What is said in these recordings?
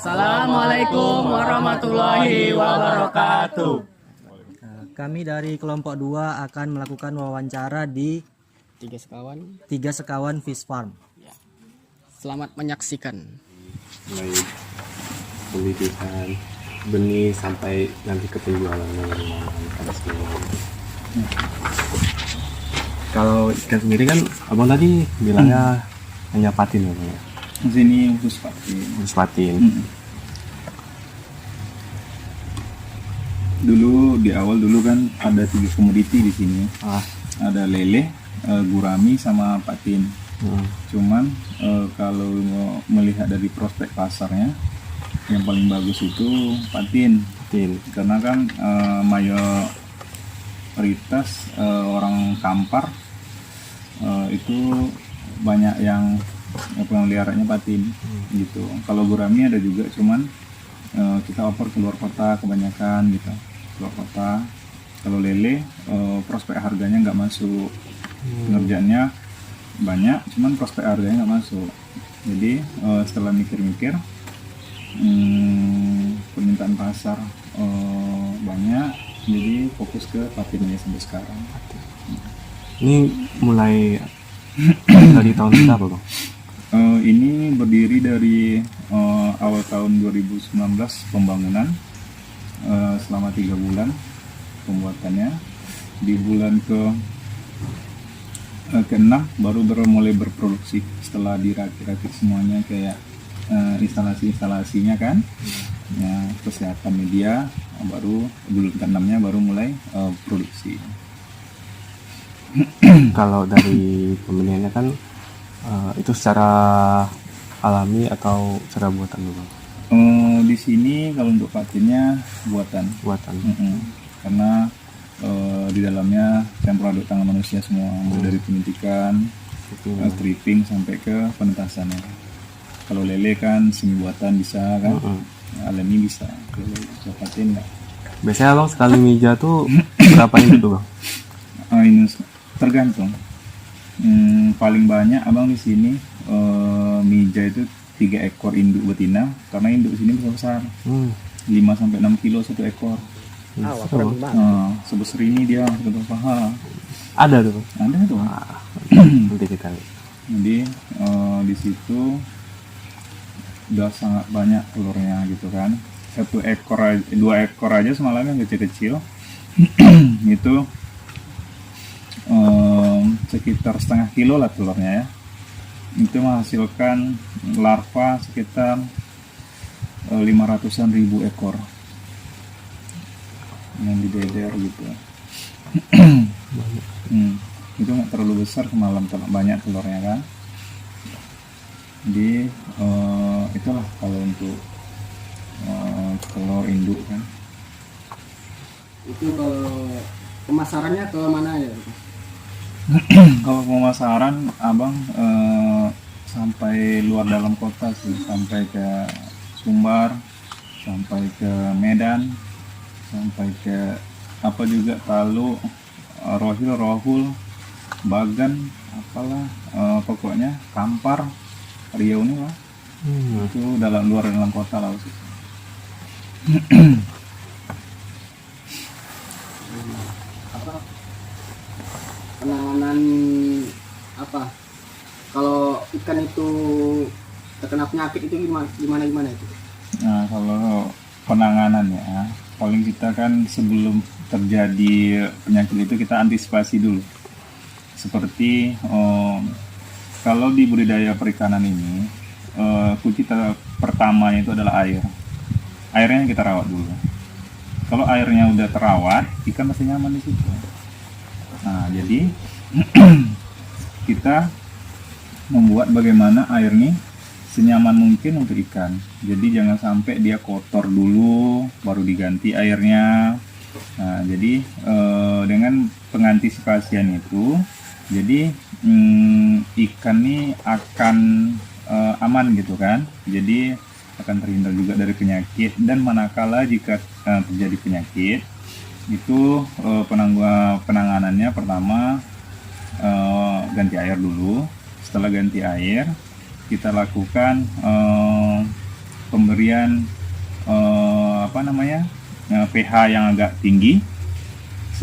Assalamualaikum warahmatullahi wabarakatuh. Kami dari kelompok 2 akan melakukan wawancara di Tiga Sekawan Fish Farm. Selamat menyaksikan. Mulai pembibitan benih sampai nanti ke penjualannya pada semua. Kalau ikan sendiri kan abang tadi bilangnya hanya patin ya, Bang, ya? Di sini khusus patin. Khusus patin. Dulu di awal kan ada 3 komoditi di sini. Ada lele, gurami sama patin. Cuman kalau melihat dari prospek pasarnya, yang paling bagus itu patin. Karena kan mayoritas orang Kampar itu banyak yang pemeliharanya patin gitu. Kalau gurami ada juga, cuman kita oper keluar kota kebanyakan gitu, keluar kota. Kalau lele prospek harganya nggak masuk, pengerjaannya banyak, cuman prospek harganya nggak masuk. Jadi setelah mikir-mikir, permintaan pasar banyak, jadi fokus ke patinnya sampai sekarang. Ini mulai dari tahun berapa, Bang? Ini berdiri dari awal tahun 2019 pembangunan, selama 3 bulan pembuatannya. Di bulan ke-6 baru mulai berproduksi setelah dirakit-rakit semuanya, kayak instalasi-instalasinya kan, kesehatan media, baru bulan ke-6-nya baru mulai produksi. Kalau dari pembeliannya kan itu secara alami atau secara buatan, Bang? Di sini kalau untuk patinnya buatan. Karena di dalamnya campur aduk tangan manusia semua, mulai dari penyuntikan, stripping sampai ke penetasannya. Kalau lele kan semi buatan bisa kan, alami bisa. Kalau patin enggak. Biasanya Bang sekali mija tuh berapa induk tuh, Bang? Ini tergantung. Paling banyak abang di sini mija itu 3 ekor induk betina, karena induk sini besar, 5 sampai 6 kilo 1 ekor. Sebesar ini dia, sebesar paha. Ada tuh, Bang? Ada tuh. Nanti kita lihat. Jadi di situ udah sangat banyak telurnya gitu kan. 1 ekor, 2 ekor aja semalam yang kecil-kecil itu sekitar setengah kilo lah telurnya ya. Itu menghasilkan larva sekitar 500-an ribu ekor yang dideder gitu. Itu nggak terlalu besar semalam, banyak telurnya kan. Jadi itulah kalau untuk telur induk kan. Itu kalau pemasarannya ke mana ya? Kalau pemasaran abang sampai luar dalam kota sih, sampai ke Sumbar, sampai ke Medan, sampai ke apa juga Talu, Rohul, Bagan, apalah, pokoknya Kampar, Riau ini lah. Itu luar dalam kota lah sih. Penanganan apa? Kalau ikan itu terkena penyakit itu gimana itu? Nah, kalau penanganannya, paling kita kan sebelum terjadi penyakit itu kita antisipasi dulu. Seperti kalau di budidaya perikanan ini, kunci pertamanya itu adalah air. Airnya kita rawat dulu. Kalau airnya udah terawat, ikan pasti nyaman di situ. Nah, jadi kita membuat bagaimana air ini senyaman mungkin untuk ikan. Jadi jangan sampai dia kotor dulu baru diganti airnya. Nah, jadi dengan pengantisipasian itu, jadi ikan ini akan aman gitu kan. Jadi akan terhindar juga dari penyakit, dan manakala jika terjadi penyakit itu penanganannya pertama ganti air dulu. Setelah ganti air kita lakukan pemberian pH yang agak tinggi.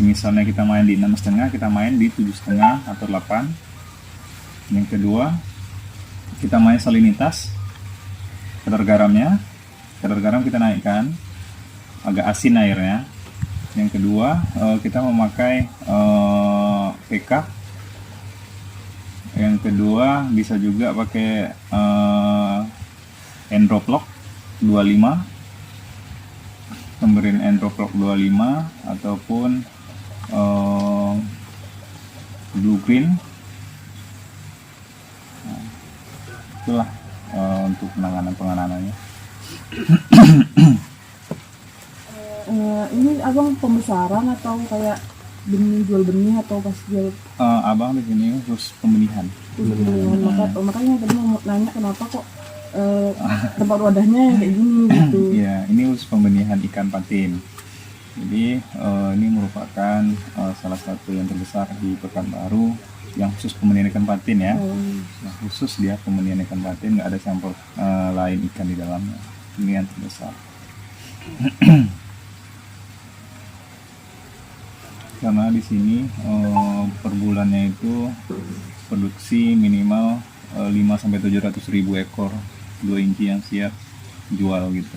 Misalnya kita main di 6,5, kita main di 7,5 atau 8. Yang kedua, kita main salinitas, kadar garam kita naikkan, agak asin airnya. Yang kedua, kita memakai PK. Yang kedua, bisa juga pakai Endroplok 25, pemberian Endroplok 25 ataupun Blue Green. Nah, itulah untuk penanganannya. Ini abang pembesaran atau kayak benih, jual benih atau pas jual Abang di sini khusus pembenihan. Makanya tadi mau nanya kenapa kok tempat wadahnya kayak gini gitu. Iya, ini khusus pembenihan ikan patin. Jadi ini merupakan salah satu yang terbesar di Pekanbaru yang khusus pembenihan ikan patin ya. Nah, khusus dia pembenihan ikan patin, nggak ada campur lain ikan di dalamnya. Ini yang terbesar. Karena di sini per bulannya itu produksi minimal 5-700 ribu ekor 2 inci yang siap jual gitu.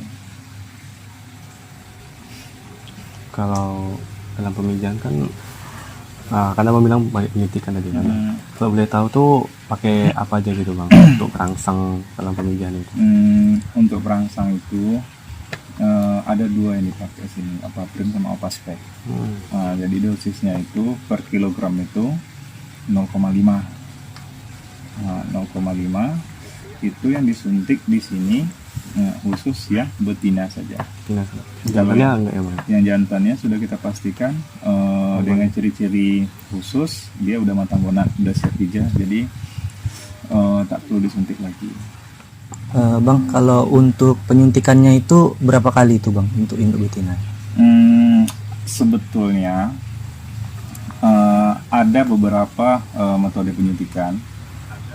Kalau dalam pemijahan kan karena Bang bilang banyak penyuntikan tadi kan. Kalau boleh tahu tuh pakai apa aja gitu Bang untuk perangsang dalam pemijahan itu? Untuk perangsang itu ada 2 yang dipakai sini, Opaprim sama Opaspek. Jadi dosisnya itu per kilogram itu 0,5. 0,5 itu yang disuntik di sini khusus ya betina saja. Jantannya enggak ya Bang? Yang jantannya sudah kita pastikan dengan ciri-ciri khusus, dia udah matang bonak, udah siap hijau, jadi tak perlu disuntik lagi. Bang, kalau untuk penyuntikannya itu berapa kali itu Bang untuk induk betina? Sebetulnya ada beberapa metode penyuntikan.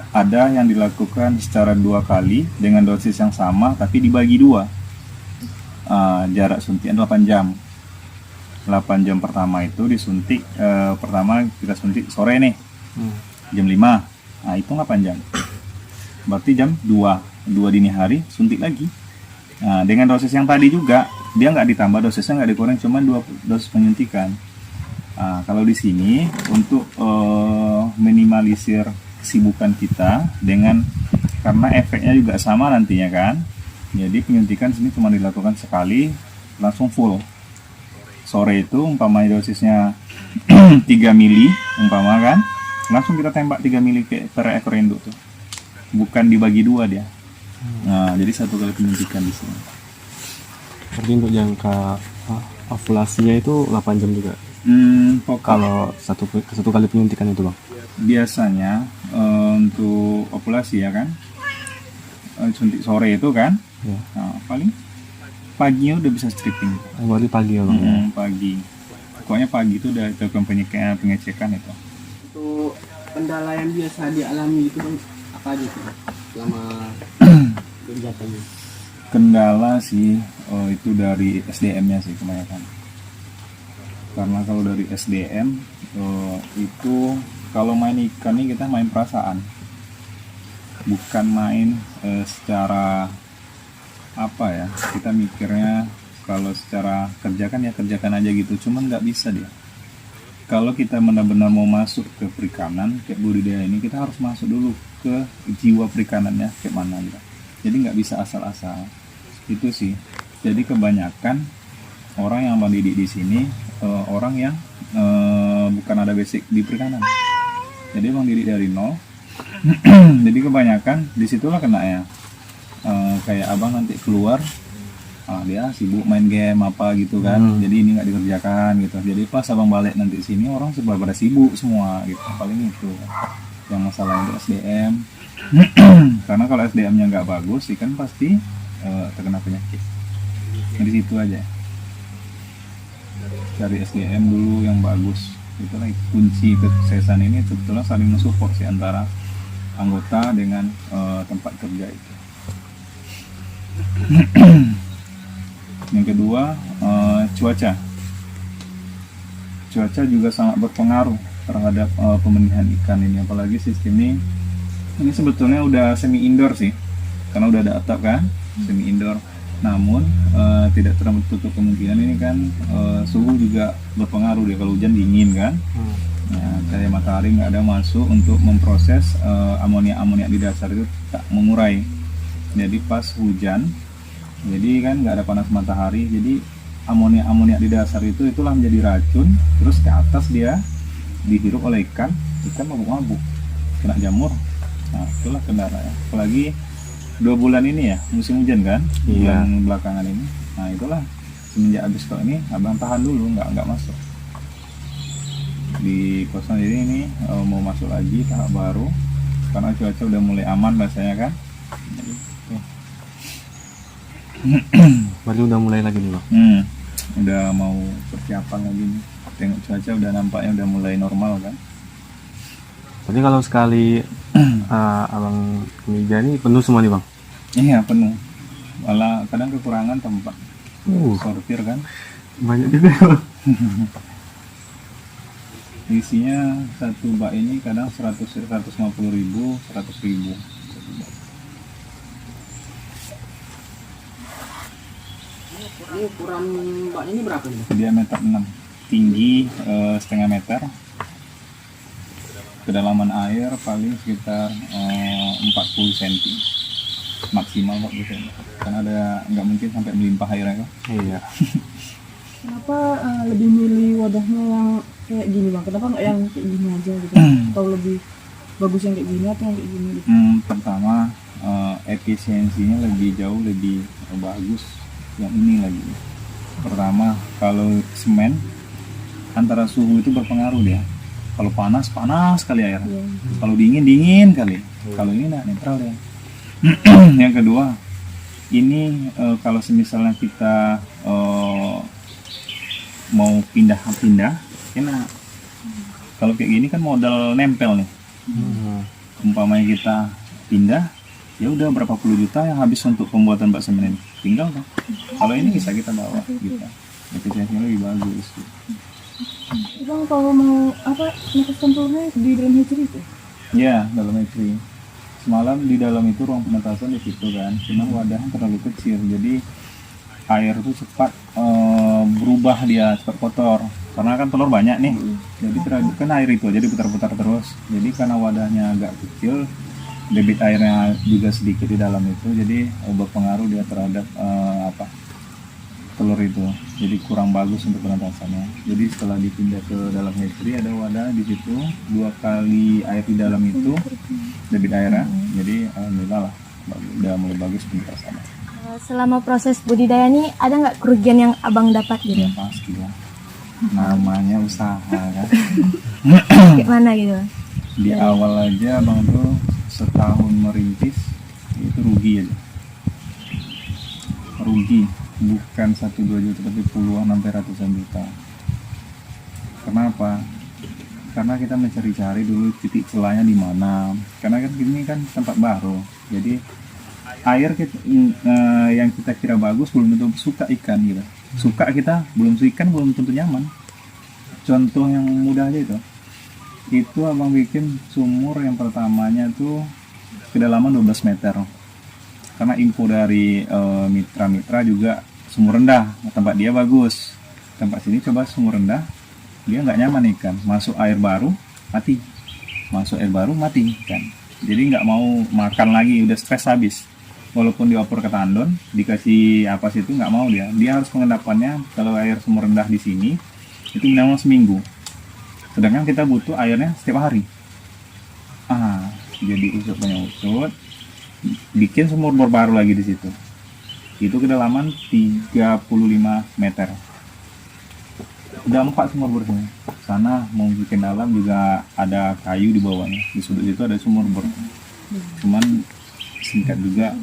Ada yang dilakukan secara 2 kali dengan dosis yang sama tapi dibagi 2. Jarak suntikan 8 jam. 8 jam pertama itu disuntik, pertama kita suntik sore nih, jam 5. Nah itu 8 jam. Berarti jam 2 dini hari suntik lagi. Nah, dengan dosis yang tadi juga dia nggak ditambah dosisnya, nggak dikurang, cuma 2 dosis penyuntikan. Kalau di sini untuk minimalisir kesibukan kita karena efeknya juga sama nantinya kan. Jadi penyuntikan sini cuma dilakukan sekali langsung full. Sore itu umpamanya dosisnya 3 mili umpama kan, langsung kita tembak 3 mili per ekor induk tuh. Bukan dibagi 2 dia. Nah, jadi 1 kali penyuntikan di sini. Berarti untuk jangka ovulasinya itu 8 jam juga. Kalau satu kali penyuntikan itu Bang. Biasanya untuk ovulasi ya kan, suntik sore itu kan, paling paginya udah bisa stripping. Berarti pagi ya Bang? Pagi. Pokoknya pagi itu udah lakukan pengecekan itu. Untuk kendala yang biasa dialami itu Bang, apa aja tuh selama kegiatannya? Kendala sih itu dari SDM-nya sih kebanyakan. Karena kalau dari SDM itu kalau main ikan nih kita main perasaan, bukan main secara apa ya, kita mikirnya kalau secara kerjakan ya kerjakan aja gitu, cuman nggak bisa dia. Kalau kita benar-benar mau masuk ke perikanan kayak budidaya ini, kita harus masuk dulu ke jiwa perikanannya kayak mana gitu. Jadi nggak bisa asal-asal itu sih. Jadi kebanyakan orang yang mendidik di sini orang yang bukan ada basic di perikanan. Jadi emang didik dari nol. Jadi kebanyakan disitulah kena ya. Kayak abang nanti keluar, dia sibuk main game apa gitu kan. Jadi ini nggak dikerjakan gitu. Jadi pas abang balik nanti sini orang pada sibuk semua gitu. Paling itu yang masalah itu SDM. Karena kalau SDM-nya nggak bagus, ikan pasti terkena penyakit. Di situ aja. Cari SDM dulu yang bagus. Itulah kunci kesuksesan ini, sebetulnya saling mensupport sih antara anggota dengan tempat kerja itu. Yang kedua, cuaca. Cuaca juga sangat berpengaruh terhadap pembenihan ikan ini, apalagi sistem ini sebetulnya udah semi indoor sih, karena udah ada atap kan, semi indoor. Namun tidak tertutup kemungkinan ini kan suhu juga berpengaruh dia. Kalau hujan dingin kan, nah, cahaya matahari nggak ada masuk untuk memproses amonia di dasar itu tak mengurai. Jadi pas hujan, jadi kan nggak ada panas matahari, jadi amonia di dasar itulah menjadi racun. Terus ke atas dia dihirup oleh ikan mabuk-mabuk, kena jamur. Nah itulah kendala ya. Apalagi 2 bulan ini ya musim hujan kan, bulan belakangan ini. Nah itulah semenjak habis kok ini abang tahan dulu, nggak masuk di kosan. Jadi ini mau masuk lagi tahap baru karena cuaca udah mulai aman rasanya kan. Jadi, Berarti udah mulai lagi nih bang. udah mau persiapan lagi nih. Tengok cuaca udah nampaknya udah mulai normal kan. Jadi kalau sekali abang meja ini penuh semua nih bang. Iya penuh. Malah kadang kekurangan tempat sortir kan. Banyak juga ya bang. Isinya satu bak ini kadang 150.000, 100.000. Ini ukuran mbak ini berapa nih? Diameter 6, tinggi setengah meter. Kedalaman air paling sekitar 40 cm maksimal 40 cm. Karena nggak mungkin sampai melimpah airnya kan. Iya. Kenapa lebih milih wadahnya yang kayak gini bang? Kenapa nggak yang kayak gini aja gitu? Atau lebih bagus yang kayak gini atau yang kayak gini gitu? Pertama efisiensinya jauh lebih bagus yang ini lagi. Pertama kalau semen antara suhu itu berpengaruh dia. Kalau panas kali air. Kalau dingin kali. Kalau ini netral ya. Yang kedua ini kalau misalnya kita mau pindah enak. Kalau kayak gini kan modal nempel nih. Umpamanya kita pindah, ya udah berapa puluh juta yang habis untuk pembuatan bak semen ini. Tinggal kan. Kalau ini bisa kita bawa gitu. Efisiensinya lebih bagus. Bang kalau mau netes tempurnya di dalam hatchery itu? Ya dalam hatchery. Semalam di dalam itu ruang penetasan di situ kan. Cuma wadahnya terlalu kecil, jadi air itu cepat berubah, dia cepat kotor karena kan telur banyak nih. Jadi kan air itu jadi putar-putar terus. Jadi karena wadahnya agak kecil, debit airnya juga sedikit di dalam itu, jadi berpengaruh dia terhadap telur itu. Jadi kurang bagus untuk penetasannya. Jadi setelah dipindah ke dalam hatchery ada wadah di situ, 2 kali air di dalam itu debit airnya. Jadi alhamdulillah lah udah mulai bagus penetasannya. Selama proses budidaya ini ada nggak kerugian yang abang dapat gitu? Ya pasti lah. Namanya usaha kan. Gimana gitu? Di awal aja abang tuh setahun merintis itu rugi aja. Rugi bukan 1-2 juta tapi puluhan sampai ratusan juta. Kenapa? Karena kita mencari-cari dulu titik celahnya di mana. Karena kan ini kan tempat baru. Jadi air yang kita kira bagus belum tentu suka ikan gitu. Suka kita belum ikan belum tentu nyaman. Contoh yang mudah aja itu abang bikin sumur yang pertamanya tuh kedalaman 12 meter. Karena info dari mitra-mitra juga sumur rendah, tempat dia bagus. Tempat sini coba sumur rendah, dia nggak nyaman ikan. Masuk air baru mati, masuk air baru mati kan. Jadi nggak mau makan lagi, udah stres habis. Walaupun dioper ke tandon, dikasih apa situ nggak mau dia. Dia harus pengendapannya kalau air sumur rendah di sini itu minimal seminggu. Sedangkan kita butuh airnya setiap hari. Jadi usut, bikin sumur bor baru lagi di situ. Itu kedalaman 35 meter. Udah 4 sumur bor sini. Sana mau bikin dalam juga ada kayu di bawahnya. Di sudut itu ada sumur bor. Cuman singkat juga.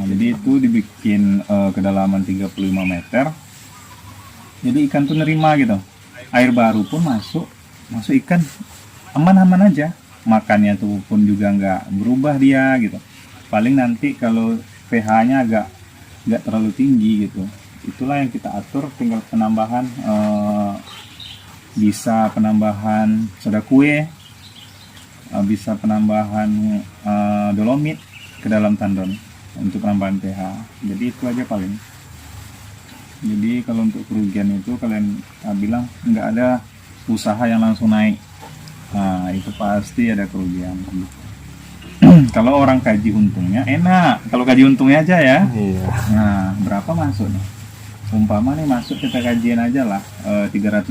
Jadi itu dibikin kedalaman 35 meter. Jadi ikan tuh nerima gitu. Air baru pun masuk ikan aman-aman aja. Makannya tuh pun juga nggak berubah dia gitu. Paling nanti kalau pH-nya agak terlalu tinggi gitu. Itulah yang kita atur, tinggal penambahan bisa penambahan soda kue, bisa penambahan dolomit ke dalam tandon untuk penambahan pH. Jadi itu aja paling. Jadi kalau untuk kerugian itu kalian bilang nggak ada usaha yang langsung naik, nah itu pasti ada kerugian. Kalau orang kaji untungnya enak, kalau kaji untungnya aja ya. Iya. Nah berapa masuk nih? Umpama nih masuk kita kajian aja lah 300.000.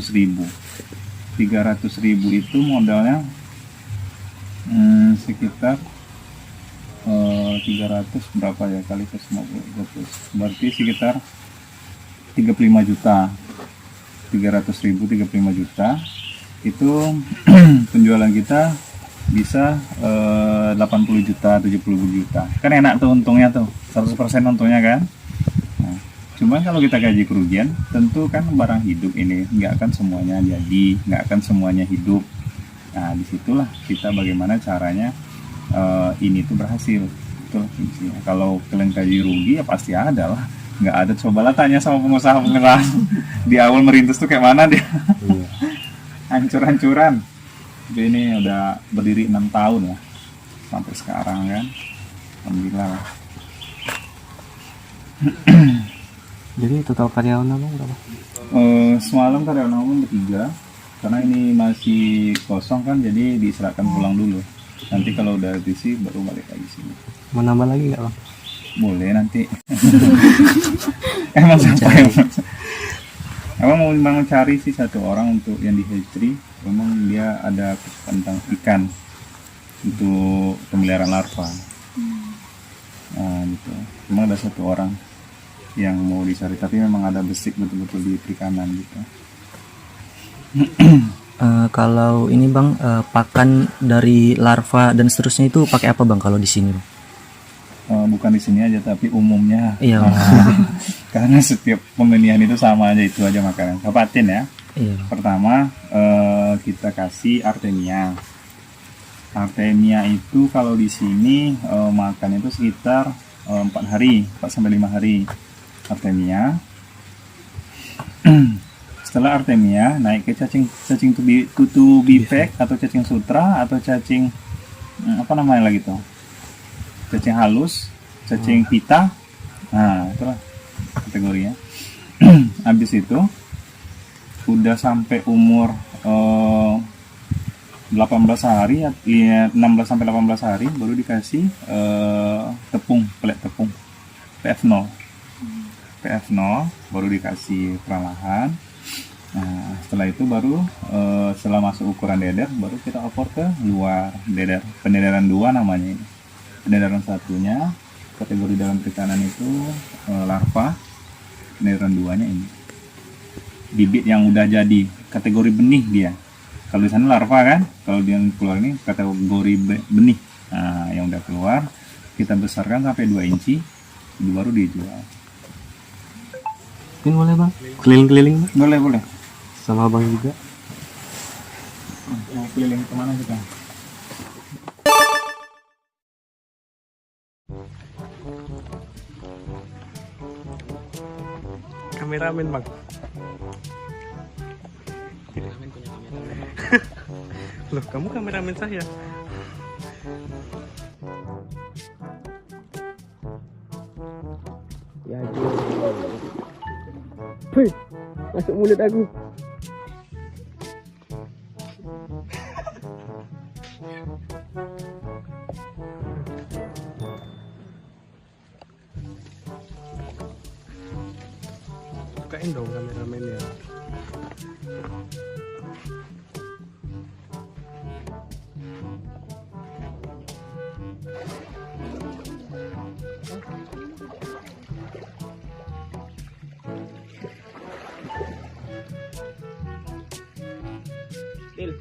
300.000 itu modalnya sekitar 300 berapa ya kali ke 50, berarti sekitar 35 juta. 300.000 35 juta itu penjualan kita bisa 80 juta 70 juta, kan enak tuh untungnya tuh, 100% untungnya kan. Nah, cuman kalau kita gaji kerugian, tentu kan barang hidup ini nggak akan semuanya jadi, nggak akan semuanya hidup. Nah disitulah kita bagaimana caranya ini tuh berhasil. Itu intinya. Kalau kalian kaji rugi ya pasti ada lah, nggak ada, cobalah tanya sama pengusaha di awal merintis tuh kayak mana dia. Iya. Hancur-hancuran. Jadi ini udah berdiri 6 tahun lah sampai sekarang kan, alhamdulillah lah. Jadi total karyawan abang berapa? Semalam karyawan abang bertiga, karena ini masih kosong kan, jadi diserahkan pulang dulu. Nanti kalau udah diisi baru balik lagi sini. Mau nambah lagi nggak bang? Boleh nanti. Emang siapa yang Abang mau cari sih satu orang untuk yang di hatchery. Memang dia ada tentang ikan untuk pemeliharaan larva. Nah gitu. Cuma ada satu orang yang mau dicari, tapi memang ada basic betul-betul di perikanan gitu. Kalau ini bang, pakan dari larva dan seterusnya itu pakai apa bang kalau di sini bang? Bukan di sini aja tapi umumnya. Iya. Karena setiap pembenihan itu sama aja, itu aja makanan. Kapatin ya. Iya. Pertama kita kasih Artemia. Artemia itu kalau di sini makan itu sekitar 4 hari, 4 sampai 5 hari. Artemia. Setelah Artemia naik ke cacing tutu bifek atau cacing sutra atau cacing apa namanya lagi tuh? Cacing halus, cacing pita. Nah, itulah kategorinya. Habis itu udah sampai umur 18 hari ya, 16 sampai 18 hari baru dikasih tepung, pelet tepung PF0. PF0 baru dikasih perlahan. Nah, setelah itu baru setelah masuk ukuran deder baru kita ekspor ke luar deder. Pendedaran 2 namanya ini. Pendedaran satunya kategori dalam perikanan itu larva. Pendedaran 2-nya ini bibit yang udah jadi, kategori benih dia. Kalau di sana larva kan, kalau dia keluar ini kategori benih. Nah, yang udah keluar kita besarkan sampai 2 inci, itu baru dijual. Mungkin boleh bang, keliling-keliling bang? Boleh. Sama abang juga. Mau keliling kemana kita? Kameramen bang. Loh, kamu kameramen saya. Ya Hei, masuk mulut aku. Bukain dong kameramennya. Til.